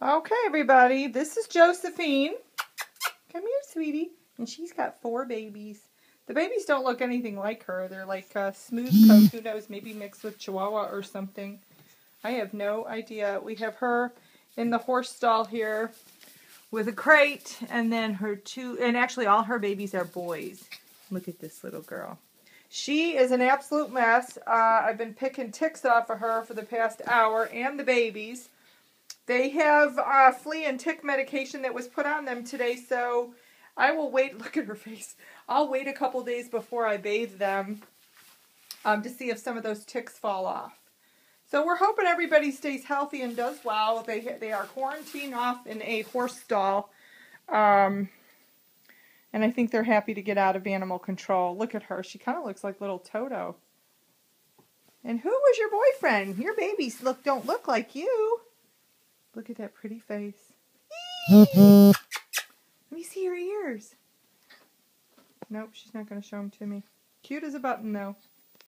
Okay, everybody, this is Josephine. Come here, sweetie. And she's got 4 babies. The babies don't look anything like her. They're like smooth coat, who knows, maybe mixed with Chihuahua or something. I have no idea. We have her in the horse stall here with a crate, and then her 2, and actually all her babies are boys. Look at this little girl. She is an absolute mess. I've been picking ticks off of her for the past hour, and the babies. They have flea and tick medication that was put on them today, so I will wait. Look at her face. I'll wait a couple days before I bathe them to see if some of those ticks fall off. So we're hoping everybody stays healthy and does well. They are quarantined off in a horse stall, and I think they're happy to get out of animal control. Look at her. She kind of looks like little Toto. And who was your boyfriend? Your babies don't look like you. Look at that pretty face. Let me see your ears. Nope, she's not going to show them to me. Cute as a button, though.